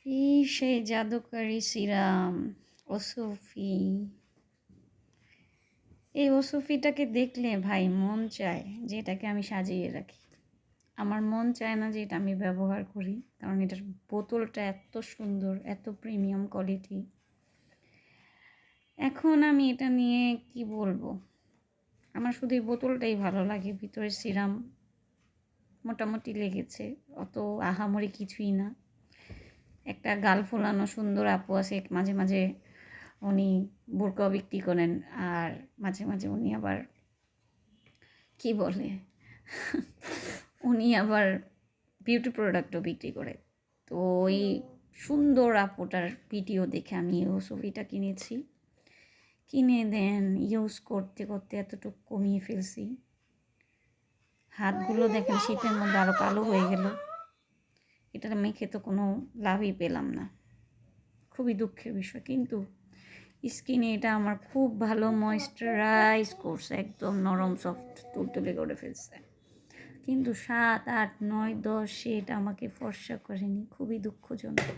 এই সেই জাদুকরি সিরাম ওসফি। এই ওসফিটাকে দেখলে ভাই মন চায় যে এটাকে আমি সাজিয়ে রাখি। আমার মন চায় না যে এটা আমি ব্যবহার করি, কারণ এটার বোতলটা এত সুন্দর, এত প্রিমিয়াম কোয়ালিটি। এখন আমি এটা নিয়ে কি বলবো, আমার শুধু এই বোতলটাই ভালো লাগে। ভিতরে সিরাম মোটামুটি লেগেছে, অত আহামরি কিছুই না। একটা গাল ফোলানো সুন্দর আপু আছে, মাঝে মাঝে উনি বোরকাও বিক্রি করেন, আর মাঝে মাঝে উনি আবার কি বলে উনি আবার বিউটি প্রোডাক্টও বিক্রি করে। তো ওই সুন্দর আপুটার ভিডিও দেখে আমি এই ওসফিটা কিনেছি। কিনে দেন ইউজ করতে করতে এতটুকু কমিয়ে ফেলছি। হাতগুলো দেখেন শীতের মধ্যে আরও কালো হয়ে গেল। এটা মেখে তো কোনো লাভই পেলাম না, খুবই দুঃখের বিষয়। কিন্তু স্কিনে এটা আমার খুব ভালো ময়েশ্চারাইজ করছে, একদম নরম সফট তুলতুলে করে ফেলছে। কিন্তু 7, 8, 9, 10 এটা আমাকে ফর্সা করেনি, খুবই দুঃখজনক।